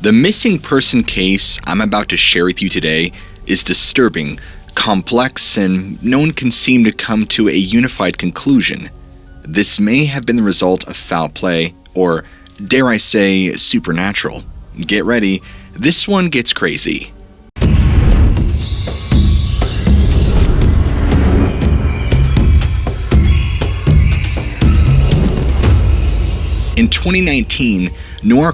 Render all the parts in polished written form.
The missing person case I'm about to share with you today is disturbing, complex, and no one can seem to come to a unified conclusion. This may have been the result of foul play, or dare I say, supernatural. Get ready, this one gets crazy. In 2019, Nora,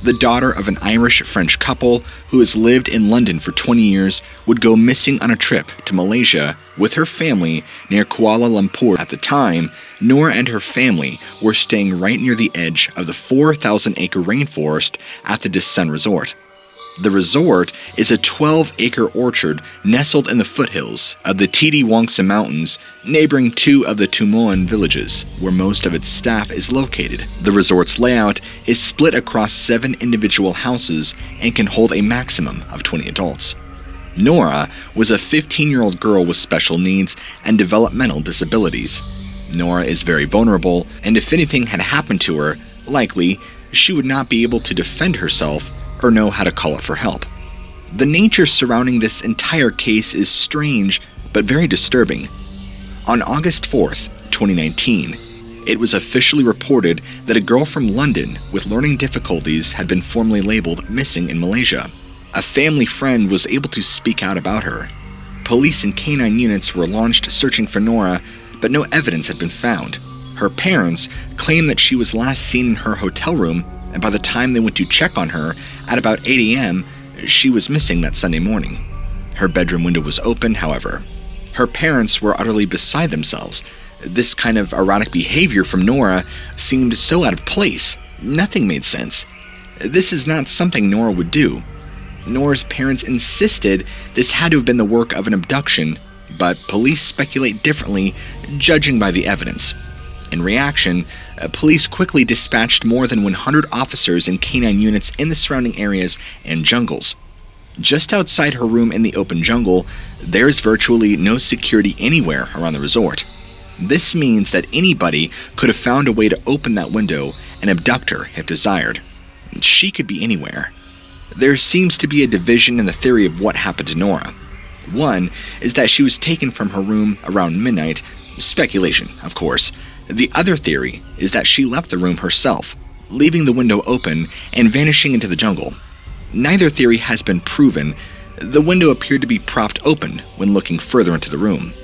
the daughter of an Irish-French couple who has lived in London for 20 years, would go missing on a trip to Malaysia with her family near Kuala Lumpur. At the time, Nora and her family were staying right near the edge of the 4,000-acre rainforest at the Sun Resort. The resort is a 12-acre orchard nestled in the foothills of the Titi Wangsa Mountains, neighboring two of the Tumoan villages, where most of its staff is located. The resort's layout is split across 7 individual houses and can hold a maximum of 20 adults. Nora was a 15-year-old girl with special needs and developmental disabilities. Nora is very vulnerable, and if anything had happened to her, likely she would not be able to defend herself or know how to call it for help. The nature surrounding this entire case is strange, but very disturbing. On August 4th, 2019, it was officially reported that a girl from London with learning difficulties had been formally labeled missing in Malaysia. A family friend was able to speak out about her. Police and canine units were launched searching for Nora, but no evidence had been found. Her parents claimed that she was last seen in her hotel room, and by the time they went to check on her at about 8 a.m., she was missing that Sunday morning. Her bedroom window was open, however. Her parents were utterly beside themselves. This kind of erratic behavior from Nora seemed so out of place. Nothing made sense. This is not something Nora would do. Nora's parents insisted this had to have been the work of an abduction, but police speculate differently, judging by the evidence. In reaction, police quickly dispatched more than 100 officers and canine units in the surrounding areas and jungles. Just outside her room in the open jungle, there is virtually no security anywhere around the resort. This means that anybody could have found a way to open that window and abduct her if desired. She could be anywhere. There seems to be a division in the theory of what happened to Nora. One is that she was taken from her room around midnight, speculation, of course. The other theory is that she left the room herself, leaving the window open and vanishing into the jungle. Neither theory has been proven. The window appeared to be propped open when looking further into the room.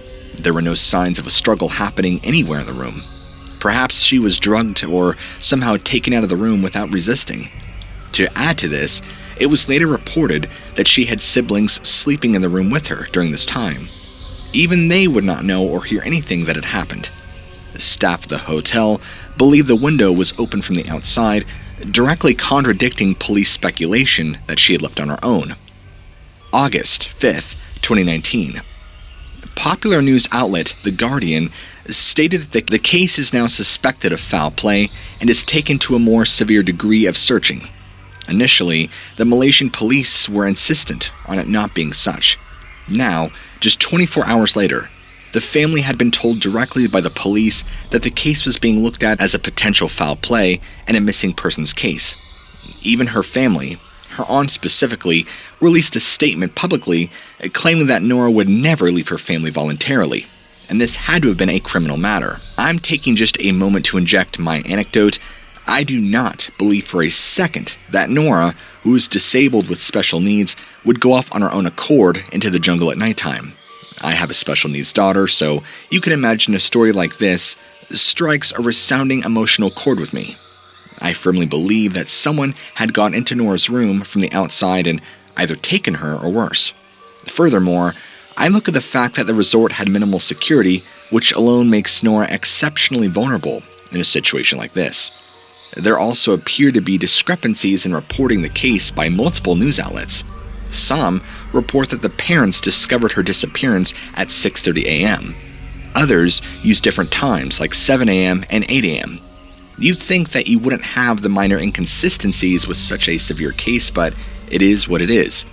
There were no signs of a struggle happening anywhere in the room. Perhaps she was drugged or somehow taken out of the room without resisting. To add to this, it was later reported that she had siblings sleeping in the room with her during this time. Even they would not know or hear anything that had happened. The staff of the hotel believed the window was open from the outside, directly contradicting police speculation that she had left on her own. August 5th, 2019. Popular news outlet The Guardian stated that the case is now suspected of foul play and is taken to a more severe degree of searching. Initially, the Malaysian police were insistent on it not being such. Now, just 24 hours later, the family had been told directly by the police that the case was being looked at as a potential foul play and a missing persons case. Even her family, her aunt specifically, released a statement publicly claiming that Nora would never leave her family voluntarily, and this had to have been a criminal matter. I'm taking just a moment to inject my anecdote. I do not believe for a second that Nora, who is disabled with special needs, would go off on her own accord into the jungle at nighttime. I have a special needs daughter, so you can imagine a story like this strikes a resounding emotional chord with me. I firmly believe that someone had gone into Nora's room from the outside and either taken her or worse. Furthermore, I look at the fact that the resort had minimal security, which alone makes Nora exceptionally vulnerable in a situation like this. There also appear to be discrepancies in reporting the case by multiple news outlets. Some report that the parents discovered her disappearance at 6:30 a.m. Others use different times, like 7 a.m. and 8 a.m. You'd think that you wouldn't have the minor inconsistencies with such a severe case, but it is what it is.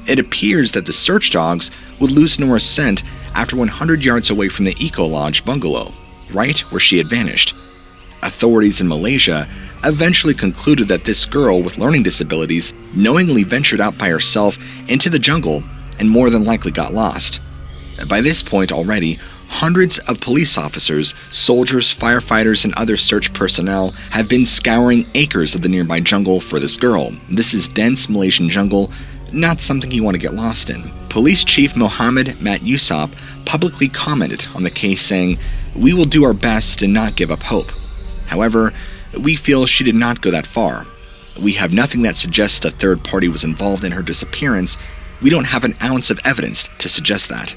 It appears that the search dogs would lose Nora's scent after 100 yards away from the Eco Lodge bungalow, right where she had vanished. Authorities in Malaysia eventually concluded that this girl with learning disabilities knowingly ventured out by herself into the jungle and more than likely got lost. By this point already, hundreds of police officers, soldiers, firefighters, and other search personnel have been scouring acres of the nearby jungle for this girl. This is dense Malaysian jungle, not something you want to get lost in. Police Chief Mohammed Mat Yusop publicly commented on the case saying, "We will do our best and not give up hope. However, we feel she did not go that far. We have nothing that suggests a third party was involved in her disappearance. We don't have an ounce of evidence to suggest that."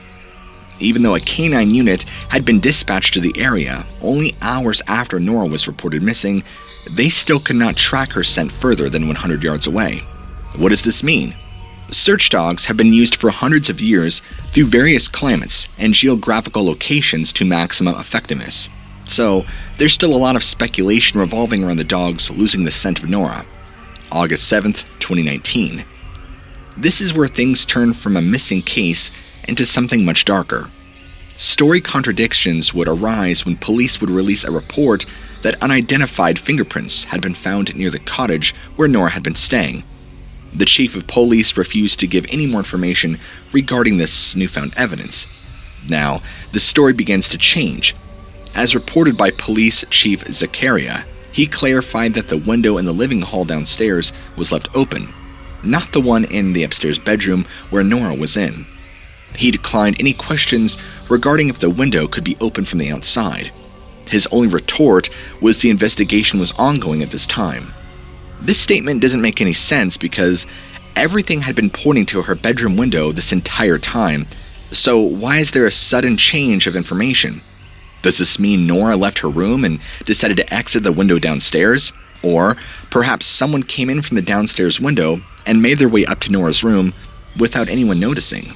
Even though a canine unit had been dispatched to the area only hours after Nora was reported missing, they still could not track her scent further than 100 yards away. What does this mean? Search dogs have been used for hundreds of years through various climates and geographical locations to maximum effectiveness. So, there's still a lot of speculation revolving around the dogs losing the scent of Nora. August 7th, 2019. This is where things turn from a missing case into something much darker. Story contradictions would arise when police would release a report that unidentified fingerprints had been found near the cottage where Nora had been staying. The chief of police refused to give any more information regarding this newfound evidence. Now, the story begins to change. As reported by Police Chief Zakaria, he clarified that the window in the living hall downstairs was left open, not the one in the upstairs bedroom where Nora was in. He declined any questions regarding if the window could be opened from the outside. His only retort was the investigation was ongoing at this time. This statement doesn't make any sense because everything had been pointing to her bedroom window this entire time, so why is there a sudden change of information? Does this mean Nora left her room and decided to exit the window downstairs? Or perhaps someone came in from the downstairs window and made their way up to Nora's room without anyone noticing?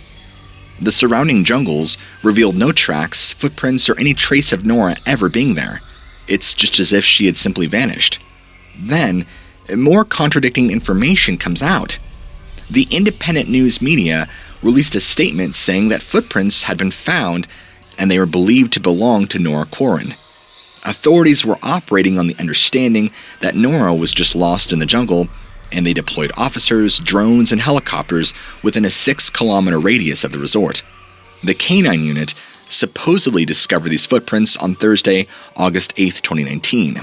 The surrounding jungles revealed no tracks, footprints, or any trace of Nora ever being there. It's just as if she had simply vanished. Then, more contradicting information comes out. The independent news media released a statement saying that footprints had been found and they were believed to belong to Nora Quarren. Authorities were operating on the understanding that Nora was just lost in the jungle, and they deployed officers, drones, and helicopters within a 6-kilometer radius of the resort. The canine unit supposedly discovered these footprints on Thursday, August 8, 2019.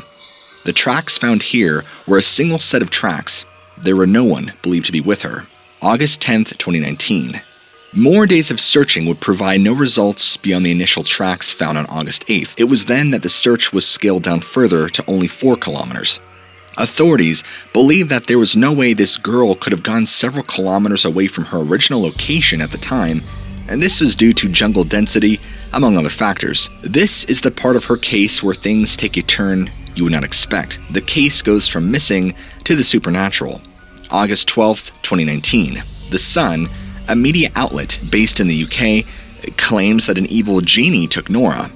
The tracks found here were a single set of tracks. There were no one believed to be with her. August 10, 2019. More days of searching would provide no results beyond the initial tracks found on August 8th. It was then that the search was scaled down further to only 4 kilometers. Authorities believe that there was no way this girl could have gone several kilometers away from her original location at the time, and this was due to jungle density, among other factors. This is the part of her case where things take a turn you would not expect. The case goes from missing to the supernatural. August 12th, 2019. The Sun, a media outlet based in the UK, claims that an evil genie took Nora.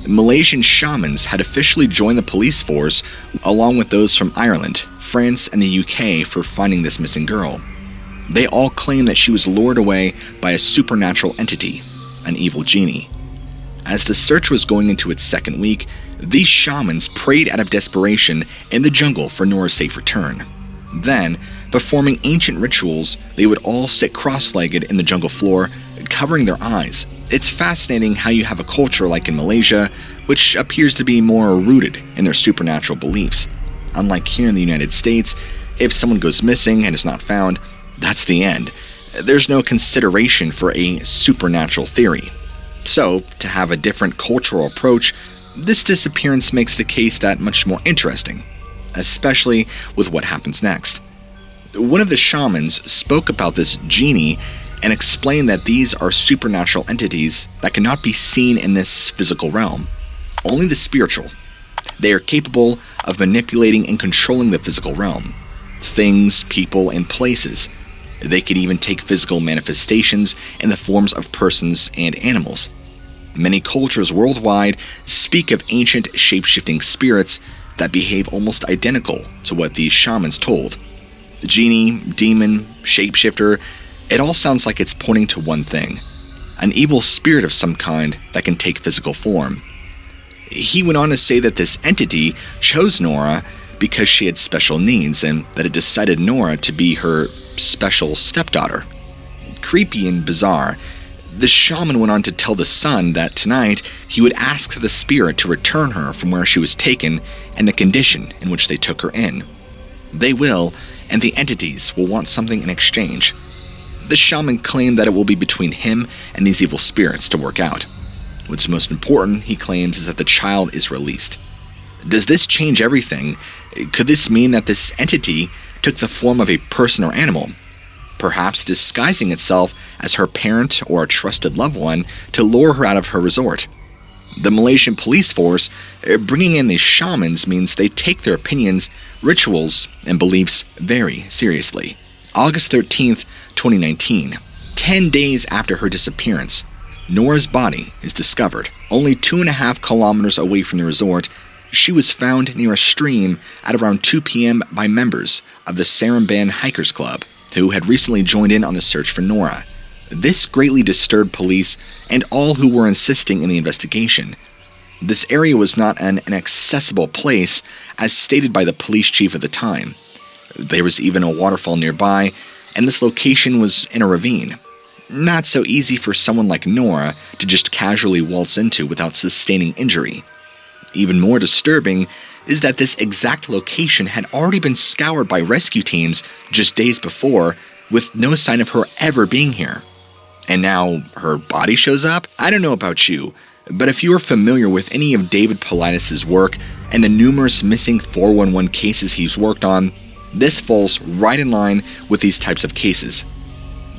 Malaysian shamans had officially joined the police force along with those from Ireland, France, and the UK for finding this missing girl. They all claim that she was lured away by a supernatural entity, an evil genie. As the search was going into its second week, these shamans prayed out of desperation in the jungle for Nora's safe return. Then, performing ancient rituals, they would all sit cross-legged in the jungle floor, covering their eyes. It's fascinating how you have a culture like in Malaysia, which appears to be more rooted in their supernatural beliefs. Unlike here in the United States, if someone goes missing and is not found, that's the end. There's no consideration for a supernatural theory. So, to have a different cultural approach, this disappearance makes the case that much more interesting, especially with what happens next. One of the shamans spoke about this genie and explained that these are supernatural entities that cannot be seen in this physical realm, only the spiritual. They are capable of manipulating and controlling the physical realm, things, people, and places. They could even take physical manifestations in the forms of persons and animals. Many cultures worldwide speak of ancient shape-shifting spirits that behave almost identical to what these shamans told. Genie, demon, shapeshifter, it all sounds like it's pointing to one thing: an evil spirit of some kind that can take physical form. He went on to say that this entity chose Nora because she had special needs and that it decided Nora to be her special stepdaughter. Creepy and bizarre, the shaman went on to tell the son that tonight he would ask the spirit to return her from where she was taken and the condition in which they took her in. They will, and the entities will want something in exchange. The shaman claimed that it will be between him and these evil spirits to work out. What's most important, he claims, is that the child is released. Does this change everything? Could this mean that this entity took the form of a person or animal, perhaps disguising itself as her parent or a trusted loved one to lure her out of her resort? The Malaysian police force bringing in these shamans means they take their opinions, rituals, and beliefs very seriously. August 13th, 2019, 10 days after her disappearance, Nora's body is discovered. Only 2.5 kilometers away from the resort, she was found near a stream at around 2 p.m. by members of the Seremban Hikers Club, who had recently joined in on the search for Nora. This greatly disturbed police and all who were assisting in the investigation. This area was not an inaccessible place, as stated by the police chief at the time. There was even a waterfall nearby, and this location was in a ravine. Not so easy for someone like Nora to just casually waltz into without sustaining injury. Even more disturbing is that this exact location had already been scoured by rescue teams just days before, with no sign of her ever being here. And now her body shows up? I don't know about you, but if you are familiar with any of David Paulides' work and the numerous missing 411 cases he's worked on, this falls right in line with these types of cases.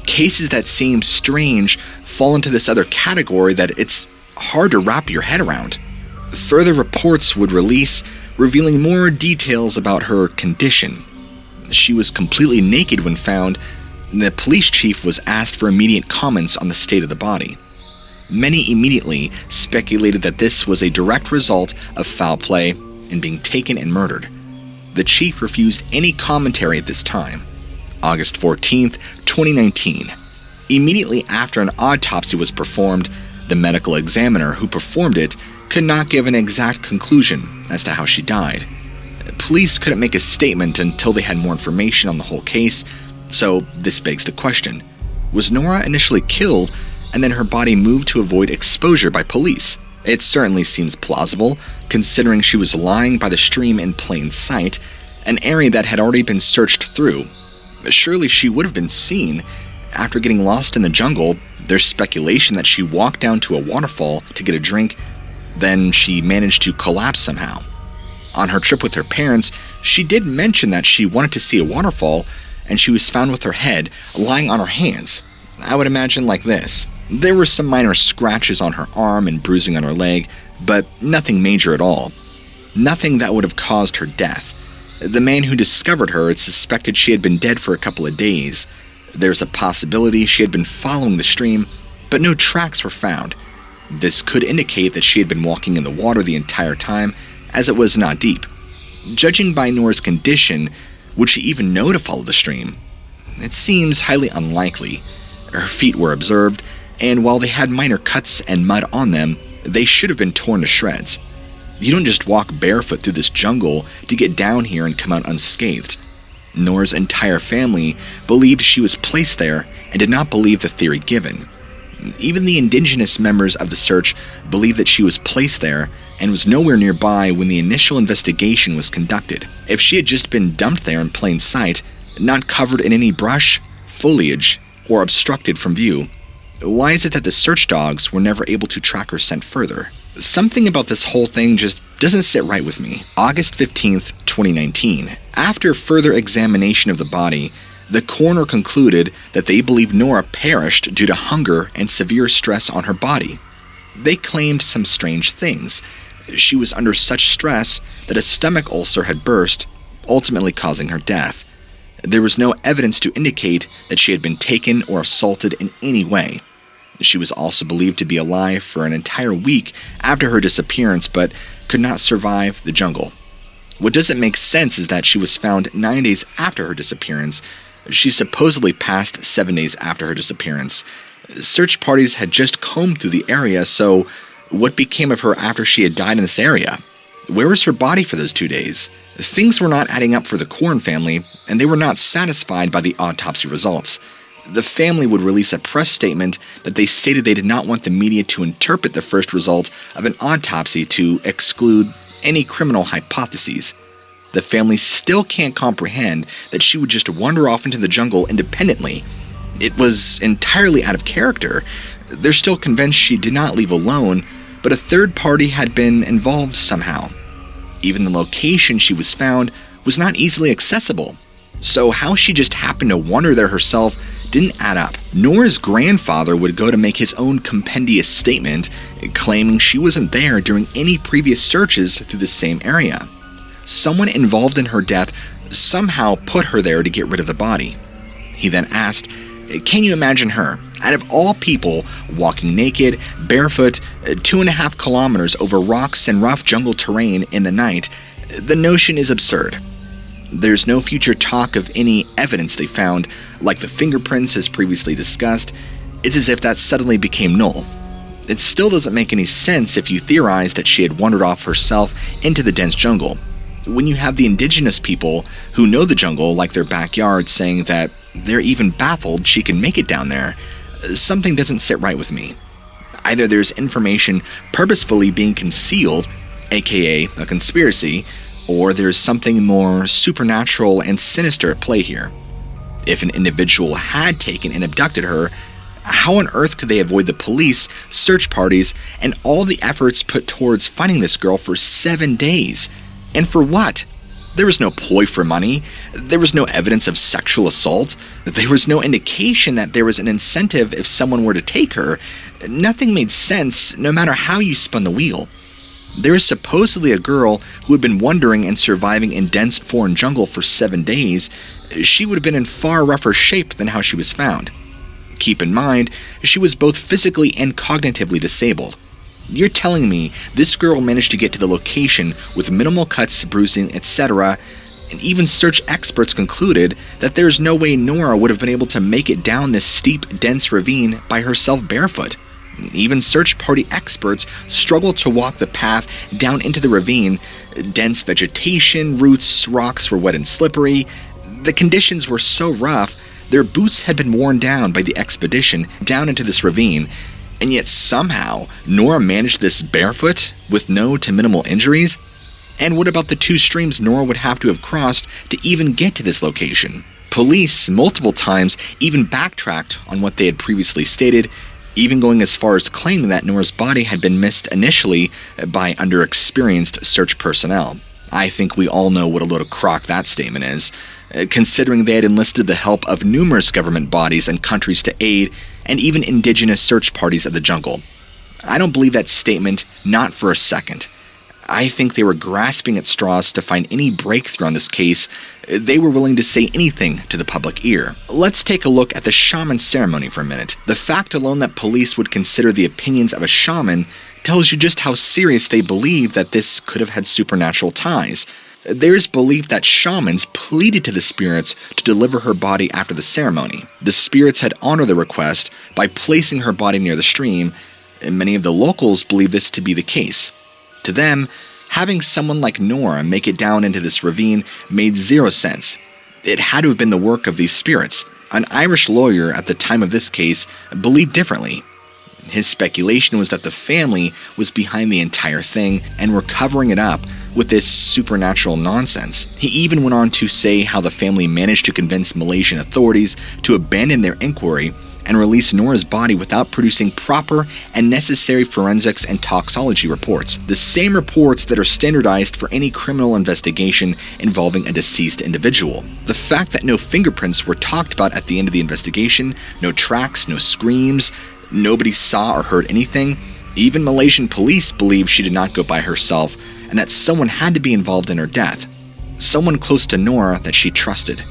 Cases that seem strange fall into this other category that it's hard to wrap your head around. Further reports would release, revealing more details about her condition. She was completely naked when found, and the police chief was asked for immediate comments on the state of the body. Many immediately speculated that this was a direct result of foul play and being taken and murdered. The chief refused any commentary at this time. August 14th, 2019. Immediately after an autopsy was performed, the medical examiner who performed it could not give an exact conclusion as to how she died. Police couldn't make a statement until they had more information on the whole case, so this begs the question: was Nora initially killed and then her body moved to avoid exposure by police? It certainly seems plausible, considering she was lying by the stream in plain sight, an area that had already been searched through. Surely she would have been seen. After getting lost in the jungle, there's speculation that she walked down to a waterfall to get a drink, then she managed to collapse somehow. On her trip with her parents, she did mention that she wanted to see a waterfall, and she was found with her head lying on her hands. I would imagine like this. There were some minor scratches on her arm and bruising on her leg, but nothing major at all. Nothing that would have caused her death. The man who discovered her had suspected she had been dead for a couple of days. There's a possibility she had been following the stream, but no tracks were found. This could indicate that she had been walking in the water the entire time, as it was not deep. Judging by Nora's condition, would she even know to follow the stream? It seems highly unlikely. Her feet were observed, and while they had minor cuts and mud on them, they should have been torn to shreds. You don't just walk barefoot through this jungle to get down here and come out unscathed. Nora's entire family believed she was placed there and did not believe the theory given. Even the indigenous members of the search believed that she was placed there and was nowhere nearby when the initial investigation was conducted. If she had just been dumped there in plain sight, not covered in any brush, foliage, or obstructed from view, why is it that the search dogs were never able to track her scent further? Something about this whole thing just doesn't sit right with me. August 15th, 2019. After further examination of the body, the coroner concluded that they believe Nora perished due to hunger and severe stress on her body. They claimed some strange things. She was under such stress that a stomach ulcer had burst, ultimately causing her death. There was no evidence to indicate that she had been taken or assaulted in any way. She was also believed to be alive for an entire week after her disappearance, but could not survive the jungle. What doesn't make sense is that she was found 9 days after her disappearance. She supposedly passed 7 days after her disappearance. Search parties had just combed through the area, so what became of her after she had died in this area? Where was her body for those 2 days? Things were not adding up for the Corn family, and they were not satisfied by the autopsy results. The family would release a press statement that they stated they did not want the media to interpret the first result of an autopsy to exclude any criminal hypotheses. The family still can't comprehend that she would just wander off into the jungle independently. It was entirely out of character. They're still convinced she did not leave alone, but a third party had been involved somehow. Even the location she was found was not easily accessible. So how she just happened to wander there herself didn't add up. Nora's grandfather would go to make his own compendious statement, claiming she wasn't there during any previous searches through the same area. Someone involved in her death somehow put her there to get rid of the body. He then asked, "Can you imagine her, out of all people, walking naked, barefoot, 2.5 kilometers over rocks and rough jungle terrain in the night? The notion is absurd." There's no future talk of any evidence they found, like the fingerprints as previously discussed. It's as if that suddenly became null. It still doesn't make any sense if you theorize that she had wandered off herself into the dense jungle, when you have the indigenous people who know the jungle like their backyard saying that they're even baffled she can make it down there. Something doesn't sit right with me. Either there's information purposefully being concealed, aka a conspiracy, or there's something more supernatural and sinister at play here. If an individual had taken and abducted her, how on earth could they avoid the police, search parties, and all the efforts put towards finding this girl for 7 days? And for what? There was no ploy for money. There was no evidence of sexual assault. There was no indication that there was an incentive if someone were to take her. Nothing made sense, no matter how you spun the wheel. There is supposedly a girl who had been wandering and surviving in dense foreign jungle for 7 days. She would have been in far rougher shape than how she was found. Keep in mind, she was both physically and cognitively disabled. You're telling me this girl managed to get to the location with minimal cuts, bruising, etc., and even search experts concluded that there's no way Nora would have been able to make it down this steep, dense ravine by herself barefoot. Even search party experts struggled to walk the path down into the ravine. Dense vegetation, roots, rocks were wet and slippery. The conditions were so rough, their boots had been worn down by the expedition down into this ravine, and yet somehow Nora managed this barefoot with no to minimal injuries? And what about the 2 streams Nora would have to have crossed to even get to this location? Police multiple times even backtracked on what they had previously stated, even going as far as claiming that Nora's body had been missed initially by underexperienced search personnel. I think we all know what a load of crock that statement is, considering they had enlisted the help of numerous government bodies and countries to aid, and even indigenous search parties of the jungle. I don't believe that statement, not for a second. I think they were grasping at straws to find any breakthrough on this case. They were willing to say anything to the public ear. Let's take a look at the shaman ceremony for a minute. The fact alone that police would consider the opinions of a shaman tells you just how serious they believe that this could have had supernatural ties. There's belief that shamans pleaded to the spirits to deliver her body after the ceremony. The spirits had honored the request by placing her body near the stream, and many of the locals believe this to be the case. To them, having someone like Nora make it down into this ravine made zero sense. It had to have been the work of these spirits. An Irish lawyer at the time of this case believed differently. His speculation was that the family was behind the entire thing and were covering it up with this supernatural nonsense. He even went on to say how the family managed to convince Malaysian authorities to abandon their inquiry and release Nora's body without producing proper and necessary forensics and toxicology reports, the same reports that are standardized for any criminal investigation involving a deceased individual. The fact that no fingerprints were talked about at the end of the investigation, no tracks, no screams, nobody saw or heard anything. Even Malaysian police believe she did not go by herself and that someone had to be involved in her death, someone close to Nora that she trusted.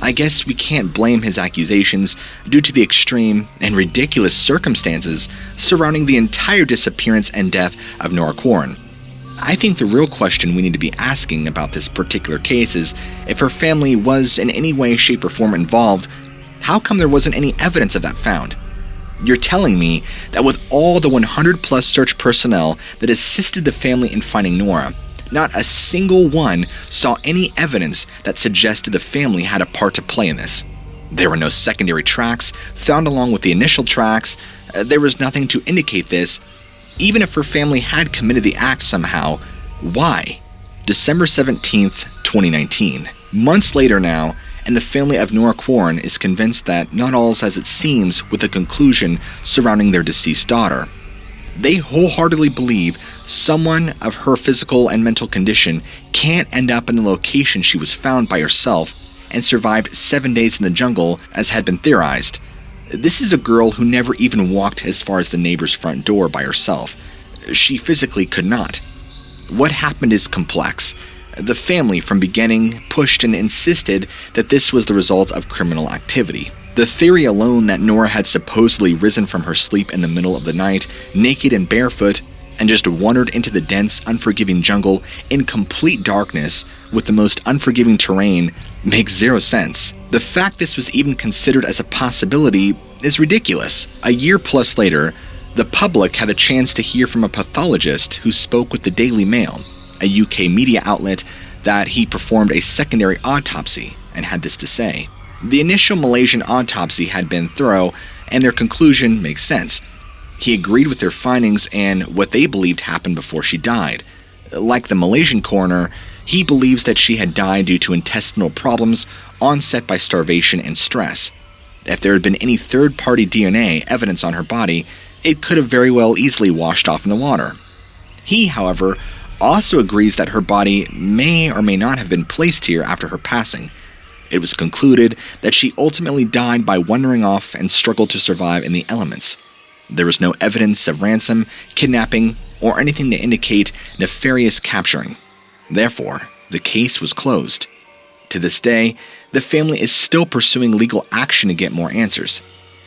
I guess we can't blame his accusations due to the extreme and ridiculous circumstances surrounding the entire disappearance and death of Nora Corn. I think the real question we need to be asking about this particular case is, if her family was in any way, shape, or form involved, how come there wasn't any evidence of that found? You're telling me that with all the 100 plus search personnel that assisted the family in finding Nora, Not a single one saw any evidence that suggested the family had a part to play in this. There were no secondary tracks found along with the initial tracks. There was nothing to indicate this. Even if her family had committed the act somehow, why? December 17th, 2019. Months later now, and the family of Nora Quarren is convinced that not all is as it seems with the conclusion surrounding their deceased daughter. They wholeheartedly believe someone of her physical and mental condition can't end up in the location she was found by herself and survived 7 days in the jungle as had been theorized. This is a girl who never even walked as far as the neighbor's front door by herself. She physically could not. What happened is complex. The family from beginning pushed and insisted that this was the result of criminal activity. The theory alone that Nora had supposedly risen from her sleep in the middle of the night, naked and barefoot, and just wandered into the dense, unforgiving jungle in complete darkness with the most unforgiving terrain makes zero sense. The fact this was even considered as a possibility is ridiculous. A year plus later, the public had the chance to hear from a pathologist who spoke with the Daily Mail, a UK media outlet, that he performed a secondary autopsy and had this to say. The initial Malaysian autopsy had been thorough, and their conclusion makes sense. He agreed with their findings and what they believed happened before she died. Like the Malaysian coroner, he believes that she had died due to intestinal problems onset by starvation and stress. If there had been any third-party DNA evidence on her body, it could have very well easily washed off in the water. He, however, also agrees that her body may or may not have been placed here after her passing. It was concluded that she ultimately died by wandering off and struggled to survive in the elements. There was no evidence of ransom, kidnapping, or anything to indicate nefarious capturing. Therefore, the case was closed. To this day, the family is still pursuing legal action to get more answers.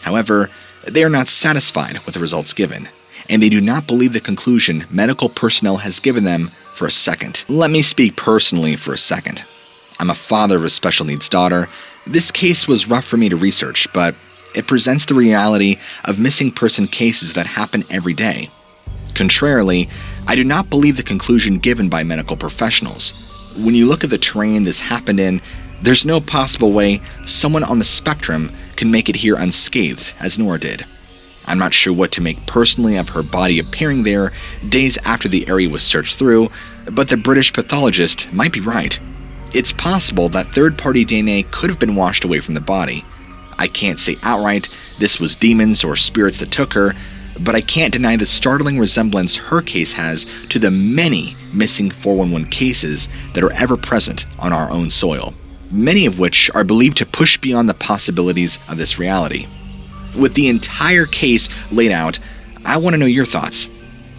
However, they are not satisfied with the results given, and they do not believe the conclusion medical personnel has given them for a second. Let me speak personally for a second. I'm a father of a special needs daughter. This case was rough for me to research, but it presents the reality of missing person cases that happen every day. Contrarily, I do not believe the conclusion given by medical professionals. When you look at the terrain this happened in, there's no possible way someone on the spectrum can make it here unscathed, as Nora did. I'm not sure what to make personally of her body appearing there days after the area was searched through, but the British pathologist might be right. It's possible that third-party DNA could have been washed away from the body. I can't say outright this was demons or spirits that took her, but I can't deny the startling resemblance her case has to the many missing 411 cases that are ever present on our own soil, many of which are believed to push beyond the possibilities of this reality. With the entire case laid out, I want to know your thoughts.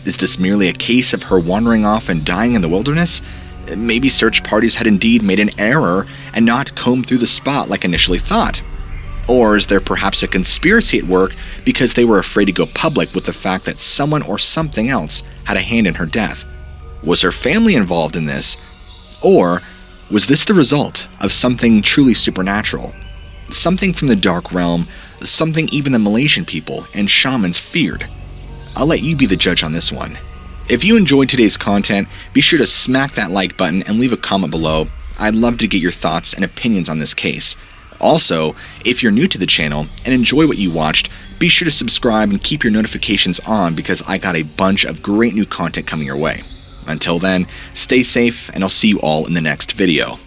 Is this merely a case of her wandering off and dying in the wilderness? Maybe search parties had indeed made an error and not combed through the spot like initially thought. Or is there perhaps a conspiracy at work because they were afraid to go public with the fact that someone or something else had a hand in her death? Was her family involved in this? Or was this the result of something truly supernatural? Something from the dark realm, something even the Malaysian people and shamans feared? I'll let you be the judge on this one. If you enjoyed today's content, be sure to smack that like button and leave a comment below. I'd love to get your thoughts and opinions on this case. Also, if you're new to the channel and enjoy what you watched, be sure to subscribe and keep your notifications on because I got a bunch of great new content coming your way. Until then, stay safe and I'll see you all in the next video.